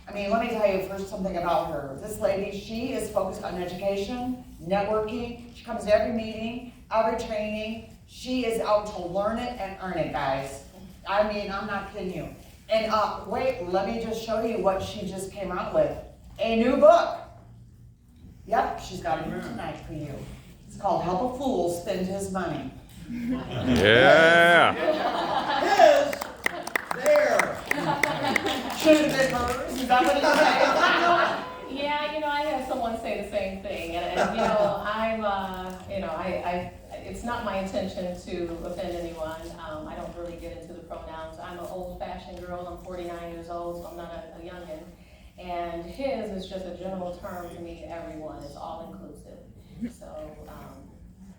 I mean, let me tell you first something about her. This lady, she is focused on education, networking. She comes to every meeting, every training. She is out to learn it and earn it, guys. I mean, I'm not kidding you. And wait, let me just show you what she just came out with. A new book. Yep, she's got it here tonight for you. It's called Help a Fool Spend His Money. Yeah. His, there. Should have been hers. Is that what you say? Yeah, I had someone say the same thing, and it's not my intention to offend anyone. I don't really get into the pronouns. I'm an old-fashioned girl. I'm 49 years old, so I'm not a youngin'. And his is just a general term to mean everyone. It's all-inclusive. So,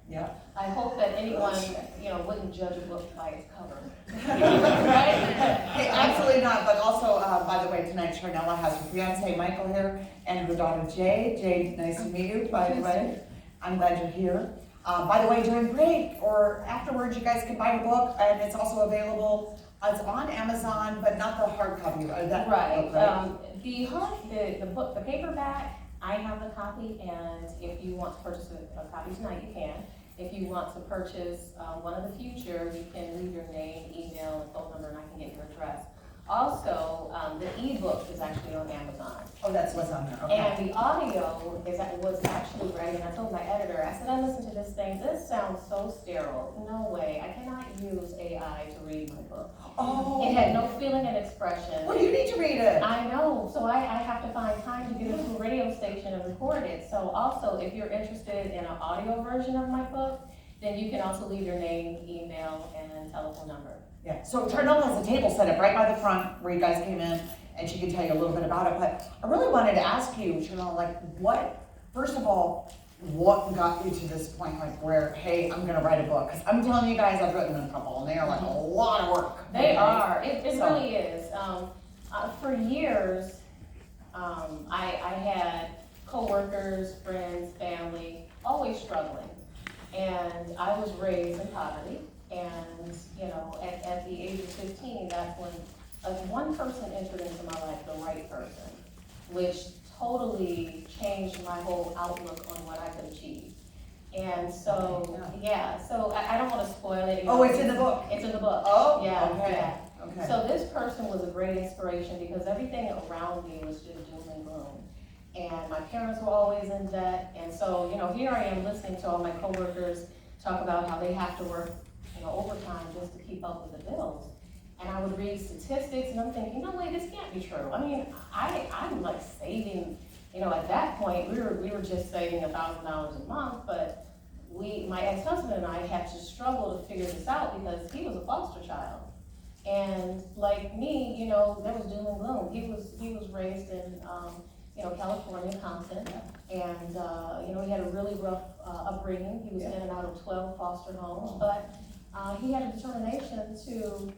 Yeah. I hope that anyone, wouldn't judge a book by its cover. Right? Hey, absolutely not, but also, by the way, tonight Charnella has her fiance Michael here and her daughter Jade. Jade, nice to meet you, by the way. I'm glad you're here. By the way, during break or afterwards, you guys can buy the book, and it's also available. It's on Amazon, but not the hard copy. Right. The book, the paperback, I have the copy, and if you want to purchase a copy tonight, you can. If you want to purchase one in the future, you can leave your name, email, and phone number, and I can get your address. Also, the ebook is actually on Amazon. Oh, that's what's on there. Okay. And the audio was actually great, and I told my editor, I said, I listened to this thing, this sounds so sterile. No way, I cannot use AI to read my book. Oh. It had no feeling and expression. Well, you need to read it. I know, so I have to find time to get it to a radio station and record it. So also, if you're interested in an audio version of my book, then you can also leave your name, email, and telephone number. Yeah, so Charnella has a table set up right by the front where you guys came in, and she can tell you a little bit about it, but I really wanted to ask you, Charnella, first of all, what got you to this point, where, hey, I'm gonna write a book? Because I'm telling you guys, I've written a couple, and they are a lot of work. They are, it really is. For years, I had coworkers, friends, family, always struggling. And I was raised in poverty. And, at the age of 15, that's when one person entered into my life, the right person, which totally changed my whole outlook on what I could achieve. And so, so I don't want to spoil it. Oh, it's in the book? It's in the book. Oh, yeah, okay. Yeah. Okay. So this person was a great inspiration because everything around me was just doom and gloom. And my parents were always in debt. And so, here I am listening to all my coworkers talk about how they have to work overtime just to keep up with the bills. And I would read statistics and I'm thinking, no way, this can't be true. I mean, I'm like saving, at that point, we were just saving $1,000 a month, but my ex-husband and I had to struggle to figure this out because he was a foster child. And like me, there was doom and gloom. He was raised in, California, Compton, and, he had a really rough upbringing. He was in and out of 12 foster homes, but he had a determination to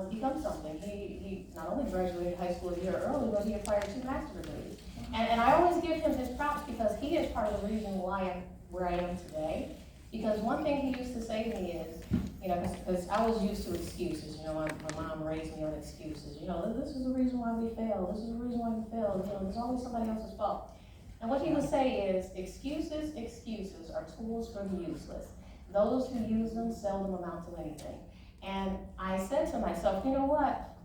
become something. He not only graduated high school a year early, but he acquired 2 master's degrees. And I always give him his props because he is part of the reason why I'm where I am today. Because one thing he used to say to me is, because I was used to excuses. My mom raised me on excuses. This is the reason why we failed. This is the reason why we failed. There's always somebody else's fault. And what he would say is, excuses are tools for the useless. Those who use them seldom amount to anything. And I said to myself, you know what?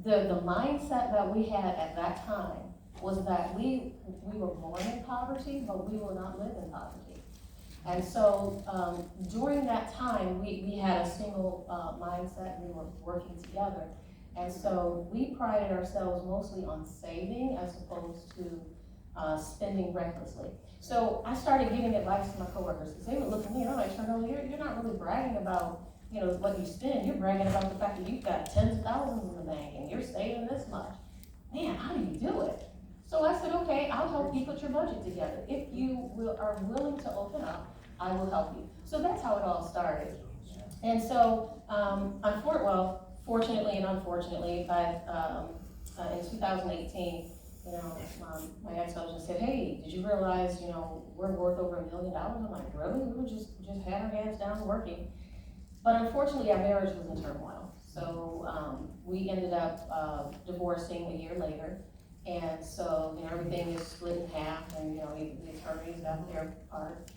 The mindset that we had at that time was that we were born in poverty, but we will not live in poverty. And so during that time, we had a single mindset. We were working together. And so we prided ourselves mostly on saving as opposed to spending recklessly. So I started giving advice to my coworkers because they would look at me and I'm like, Charnella, you're not really bragging about what you spend. You're bragging about the fact that you've got tens of thousands in the bank and you're saving this much. Man, how do you do it? So I said, okay, I'll help you put your budget together. If you are willing to open up, I will help you. So that's how it all started. And so, fortunately and unfortunately, in 2018, my ex-husband said, hey, did you realize, we're worth over $1 million? I'm like, really? We were just had our hands down working. But unfortunately, our marriage was in turmoil. So, we ended up, divorcing a year later. And so, you know, everything is split in half and, you know, the attorneys got their part.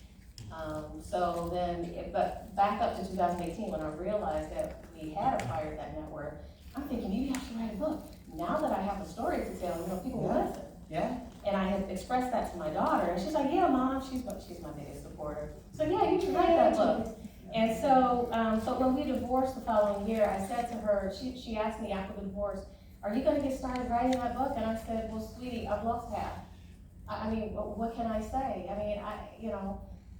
So then, but back up to 2018, when I realized that we had acquired that network, I'm thinking, maybe I should write a book. Now that I have a story to tell, you know, people will listen. Yeah. And I had expressed that to my daughter, and she's like, yeah, Mom, she's my biggest supporter. So yeah, you should write that book. And so, so when we divorced the following year, I said to her, she asked me after the divorce, are you gonna get started writing that book? And I said, well, sweetie, I've lost half. I mean, what can I say? I mean,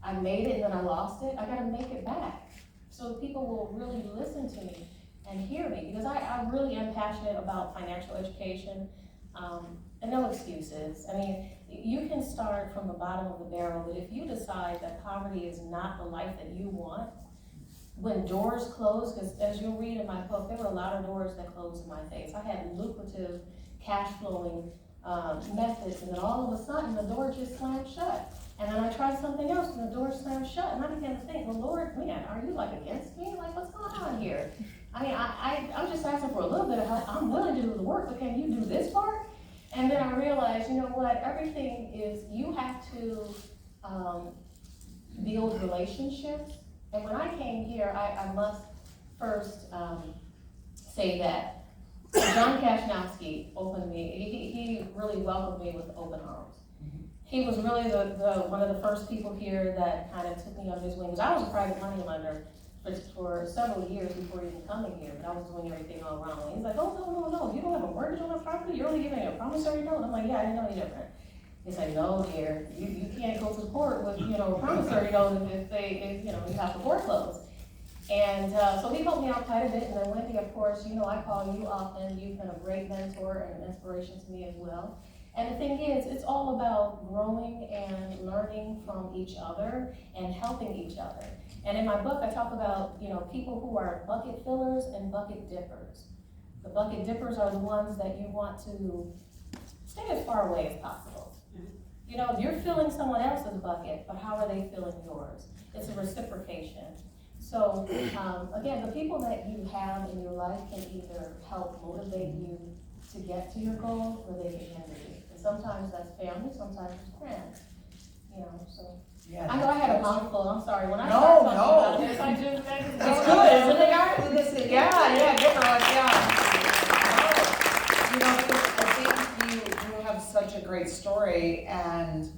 I made it and then I lost it. I gotta make it back. So people will really listen to me and hear me, because I really am passionate about financial education, and no excuses. I mean, you can start from the bottom of the barrel, but if you decide that poverty is not the life that you want, when doors close, because as you'll read in my book, there were a lot of doors that closed in my face. I had lucrative cash flowing methods, and then all of a sudden the door just slammed shut. And then I tried something else and the door slammed shut, and I began to think, well, Lord, man, are you like against me? Like, what's going on here? I mean, I'm just asking for a little bit of help. I'm willing to do the work, but can you do this part? And then I realized, you know what, everything is, you have to build relationships. And when I came here, I must first say that John Kashnowski opened me, he really welcomed me with open arms. He was really one of the first people here that kind of took me under his wing, because I was a private money lender for several years before even coming here, but I was doing everything all wrong. He's like, oh, no, you don't have a mortgage on that property, you're only giving a promissory note. I'm like, yeah, I didn't know any different. He's like, no, dear, you can't go to court with, you know, a promissory note if you know, you have to foreclose. And so he helped me out quite a bit, and then Wendy, of course, you know, I call you often. You've been a great mentor and an inspiration to me as well. And the thing is, it's all about growing and learning from each other and helping each other. And in my book, I talk about, you know, people who are bucket fillers and bucket dippers. The bucket dippers are the ones that you want to stay as far away as possible. You know, you're filling someone else's bucket, but how are they filling yours? It's a reciprocation. So, again, the people that you have in your life can either help motivate you to get to your goal, or they can hinder you. And sometimes that's family, sometimes it's friends, you know, so. Yeah, I know I had a mouthful, I'm sorry, when I No, started talking no. about this, I just. It's good, isn't it, guys? Listen, yeah, good for us, yeah. You know, I think you have such a great story, and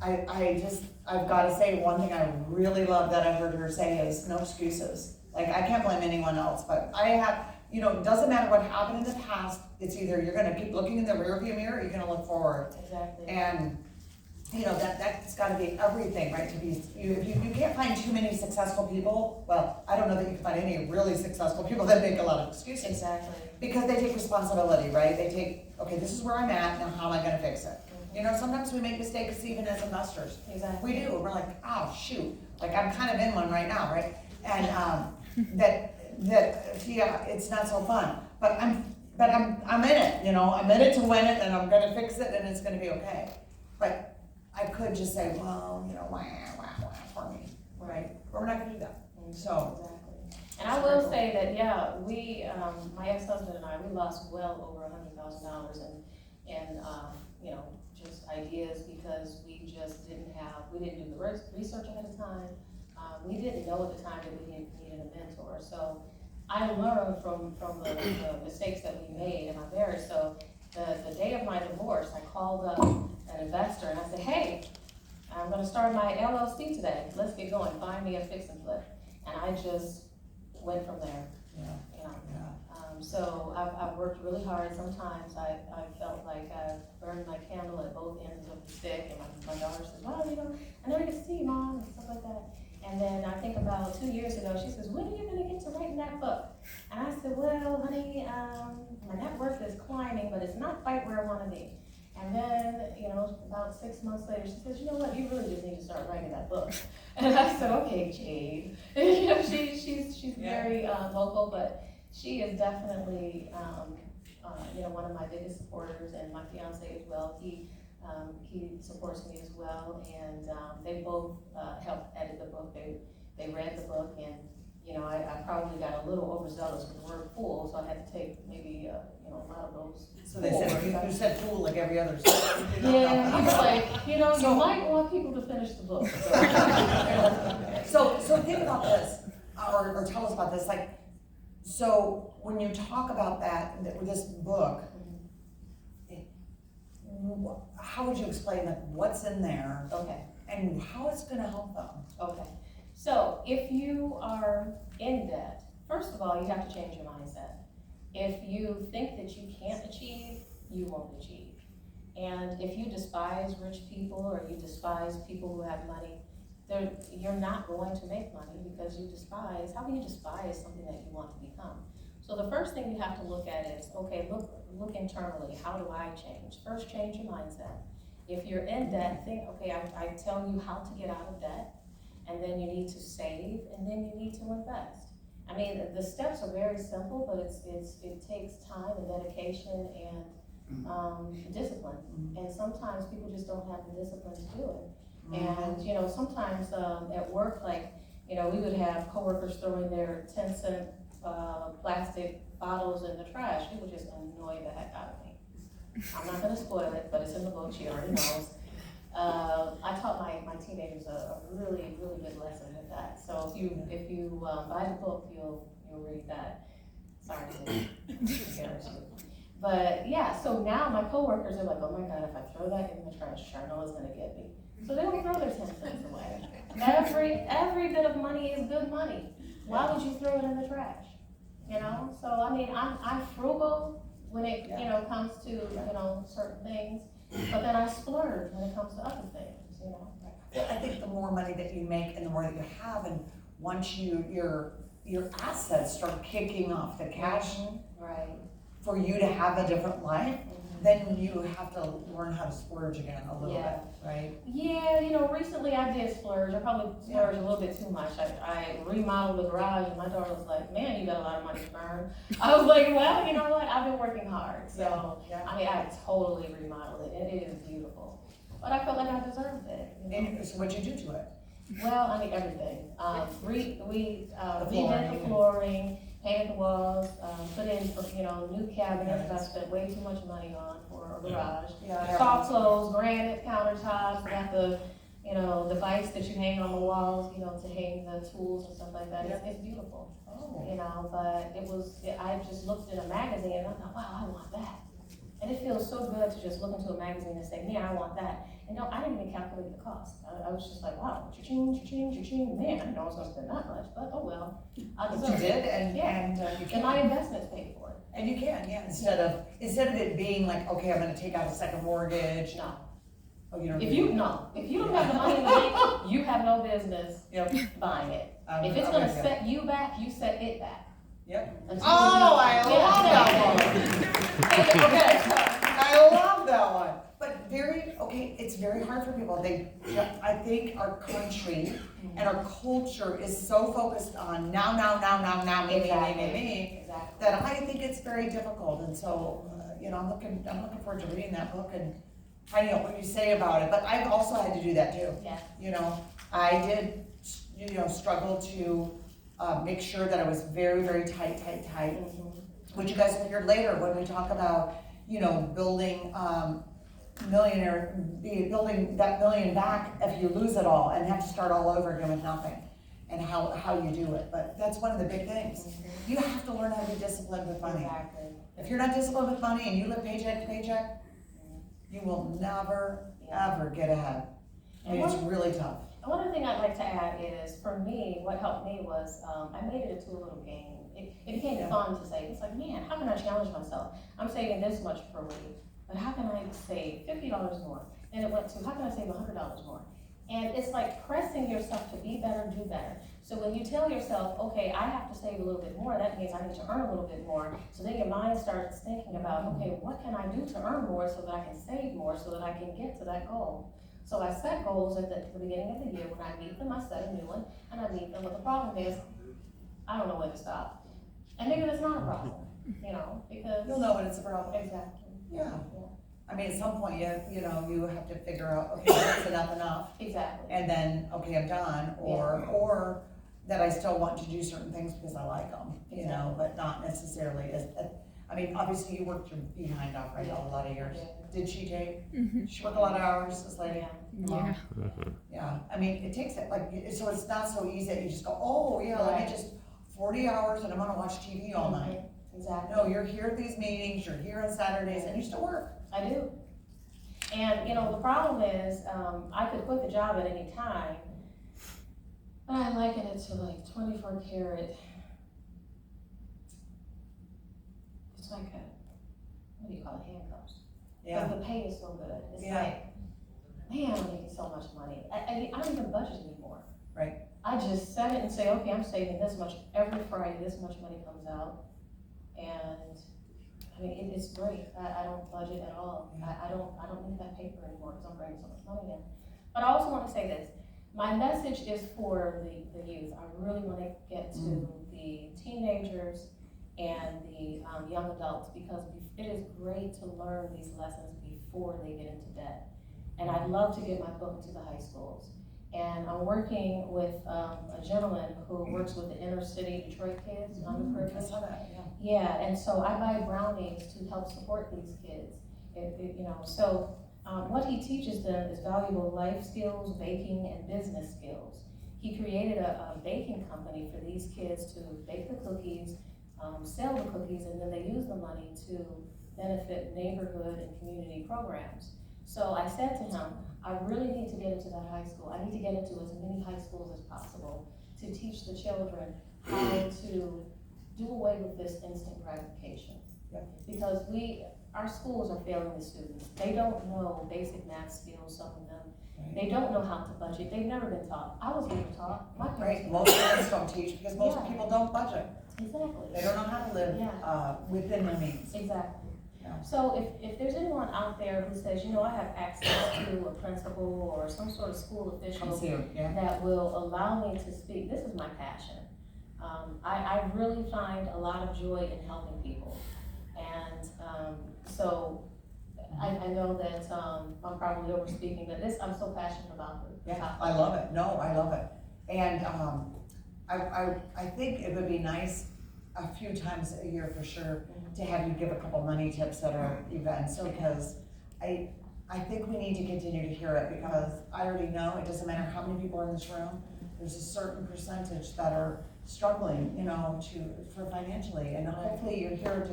I've gotta say, one thing I really love that I heard her say is no excuses. Like, I can't blame anyone else, but I have, you know, it doesn't matter what happened in the past, it's either you're gonna keep looking in the rearview mirror, or you're gonna look forward. Exactly. And, you know, that's gotta be everything, right, to be, you can't find too many successful people, well, I don't know that you can find any really successful people that make a lot of excuses. Exactly. Because they take responsibility, right, they take, okay, this is where I'm at, now how am I gonna fix it? You know, sometimes we make mistakes even as investors. Exactly. We do, we're like, oh, shoot, like, I'm kind of in one right now, right? And, yeah, it's not so fun, but I'm in it, you know, I'm in it to win it, and I'm gonna fix it, and it's gonna be okay. But I could just say, well, you know, wah, for me, right? But we're not gonna do that, so. Exactly. And I will say that, yeah, we, my ex-husband and I, we lost well over $100,000 and you know, just ideas, because we just didn't do the research ahead of time. We didn't know at the time that we needed a mentor. So I learned from the mistakes that we made in our marriage. So the day of my divorce, I called up an investor and I said, hey, I'm gonna start my LLC today. Let's get going, find me a fix and flip. And I just went from there, Yeah. you know. Yeah. So I've worked really hard. Sometimes I felt like I burned my candle at both ends of the stick, and my daughter says, well, you know, I never get to see you, Mom, and stuff like that. And then I think about 2 years ago, she says, when are you gonna get to writing that book? And I said, well, honey, my net worth is climbing, but it's not quite where I wanna be. And then, you know, about 6 months later, she says, you know what, you really just need to start writing that book. And I said, okay, Jade. You know, she's very vocal, but she is definitely, you know, one of my biggest supporters, and my fiance as well. He supports me as well, and they both helped edit the book. They read the book, and You know, I probably got a little overzealous with the word fool, so I had to take maybe, you know, a lot of those. So they said, you said fool like every other. Yeah, he was like, you know, you might want people to finish the book. So think about this, or tell us about this, like, so when you talk about that, this book, how would you explain that, what's in there? Okay. And how it's gonna help them? Okay, so if you are in debt, first of all, you have to change your mindset. If you think that you can't achieve, you won't achieve. And if you despise rich people or you despise people who have money, you're not going to make money because you despise, how can you despise something that you want to become? So the first thing you have to look at is, okay, look internally, how do I change? First, change your mindset. If you're in debt, think, okay, I tell you how to get out of debt, and then you need to save, and then you need to invest. I mean, the steps are very simple, but it takes time and dedication and discipline. And sometimes people just don't have the discipline to do it. And, you know, sometimes at work, like, you know, we would have coworkers throwing their 10-cent plastic bottles in the trash. It would just annoy the heck out of me. I'm not gonna spoil it, but it's in the book, she already knows. I taught my teenagers a really, really good lesson with that. So if you buy the book, you'll read that. Sorry to embarrass you. But yeah, so now my coworkers are like, oh my God, if I throw that in the trash, Charnel is gonna get me. So they don't throw their 10 cents away. Every bit of money is good money. Why would you throw it in the trash? You know, so I mean, I'm frugal when it, you know, comes to, you know, certain things, but then I splurge when it comes to other things, you know. I think the more money that you make and the more that you have, and once your assets start kicking off the cash, Right. for you to have a different life, then you have to learn how to splurge again a little bit, right? Yeah, you know, recently I did splurge. I probably splurged a little bit too much. I remodeled the garage, and my daughter was like, man, you got a lot of money to burn. I was like, well, you know what, I've been working hard. So, I mean, I totally remodeled it, and it is beautiful. But I felt like I deserved it. You know? And so what'd you do to it? Well, I mean, everything. We flooring. redid the flooring, painted the walls, put in, you know, new cabinets that I spent way too much money on for a garage. Soft clothes, granite countertops, got the, you know, device that you hang on the walls, you know, to hang the tools and stuff like that. It's beautiful, you know, but I just looked in a magazine and I thought, wow, I want that. And it feels so good to just look into a magazine and say, man, I want that. And no, I didn't even calculate the cost. I was just like, wow, cha-ching, cha-ching, cha-ching. Man, I didn't know I was gonna spend that much, but oh well. I deserve You did, it. and you can. And my investments paid for it. And you can, instead of it being like, okay, I'm gonna take out a second mortgage. No. Oh, you don't. If you don't have the money in the bank, you have no business buying it. If it's gonna set you back, you set it back. Yep. Until Oh, I love that one. Okay, I love that one. But it's very hard for people. I think our country and our culture is so focused on now, me, Exactly. that I think it's very difficult. And so, you know, I'm looking forward to reading that book and finding out what you say about it. But I've also had to do that too. Yeah. You know, I did, you know, struggle to make sure that I was very, very tight, which you guys will hear later when we talk about, you know, building that million back if you lose it all and have to start all over again with nothing, and how you do it. But that's one of the big things. You have to learn how to be disciplined with money. Exactly. If you're not disciplined with money and you live paycheck to paycheck, you will never, ever get ahead. I mean, it's really tough. One other thing I'd like to add is, for me, what helped me was, I made it into a little game. It became fun to say, it's like, man, how can I challenge myself? I'm saving this much per week, but how can I save $50 more? And it went to, how can I save $100 more? And it's like pressing yourself to be better, do better. So when you tell yourself, okay, I have to save a little bit more, that means I need to earn a little bit more. So then your mind starts thinking about, okay, what can I do to earn more so that I can save more, so that I can get to that goal? So I set goals at the beginning of the year. When I meet them, I set a new one, and I meet them. But the problem is, I don't know when to stop. And maybe that's not a problem, you know, because You'll know when it's a problem. Exactly. Yeah. I mean, at some point, you have to figure out, okay, that's enough. Exactly. And then, okay, I'm done, or that I still want to do certain things because I like them, you know, but not necessarily as, I mean, obviously you worked your behind off, right, a lot of years. Did she, Jay? She worked a lot of hours, this lady? Yeah. Yeah, I mean, it takes it, like, so it's not so easy that you just go, oh, yeah, let me just, 40 hours and I'm gonna watch TV all night. Exactly. No, you're here at these meetings, you're here on Saturdays, and you still work. I do. And, you know, the problem is, I could quit the job at any time, but I liken it to like 24 karat. It's like what do you call it, handcuffs? Yeah, Because the pay is so good. It's Yeah. like, man, I'm making so much money. I don't even budget anymore. Right. I just set it and say, okay, I'm saving this much every Friday, this much money comes out. And, I mean, it's great. I don't budget at all. Yeah. I don't need that paper anymore because I'm bringing so much money in. But I also want to say this. My message is for the youth. I really want to get to the teenagers and the young adults, because it is great to learn these lessons before they get into debt. And I'd love to get my book into the high schools. And I'm working with a gentleman who works with the inner city Detroit kids, I underprivileged. saw that, yeah. Yeah, and so I buy brownies to help support these kids. You know, so what he teaches them is valuable life skills, baking, and business skills. He created a baking company for these kids to bake the cookies, sell the cookies, and then they use the money to benefit neighborhood and community programs. So I said to him, I really need to get into that high school. I need to get into as many high schools as possible to teach the children how to do away with this instant gratification. Yep. Because our schools are failing the students. They don't know basic math skills, some of them. Right. They don't know how to budget. They've never been taught. I was never taught. My Right, parents most parents don't teach because most Yeah. people don't budget. Exactly. They don't know how to live, Yeah. within their means. Exactly. Yeah. So if there's anyone out there who says, you know, I have access to a principal or some sort of school Come official see her, yeah. that will allow me to speak, this is my passion. I really find a lot of joy in helping people. And so I know that I'm probably over speaking, but I'm so passionate about this. Yeah, I love it. No, I love it. And I think it would be nice a few times a year for sure to have you give a couple money tips at our events, because I think we need to continue to hear it, because I already know it doesn't matter how many people are in this room, there's a certain percentage that are struggling, you know, for financially, and hopefully you're here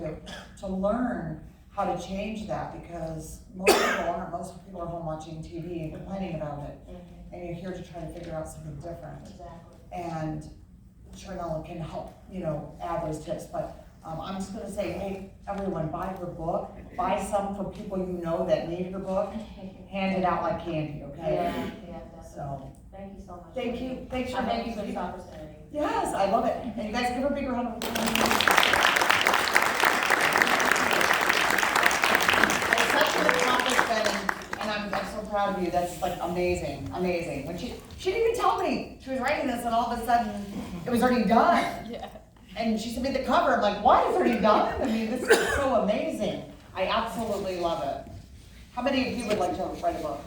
to learn how to change that, because most people aren't. Most people are home watching TV and complaining about it, and you're here to try to figure out something different. Exactly. And Charnella can help, you know, add those tips, but I'm just gonna say, hey, everyone, buy her book, buy some for people you know that need her book, hand it out like candy, okay? Yeah, definitely. So, Thank you so much. thank you, thanks for. Thank you for this opportunity. Yes, I love it, and you guys give her a bigger round of applause. It's such an accomplishment, and I'm so proud of you. That's like amazing, amazing. When she didn't even tell me she was writing this, and all of a sudden it was already done. Yeah. And she sent me the cover. I'm like, what? It's already done? I mean, this is so amazing. I absolutely love it. How many of you would like to write a book?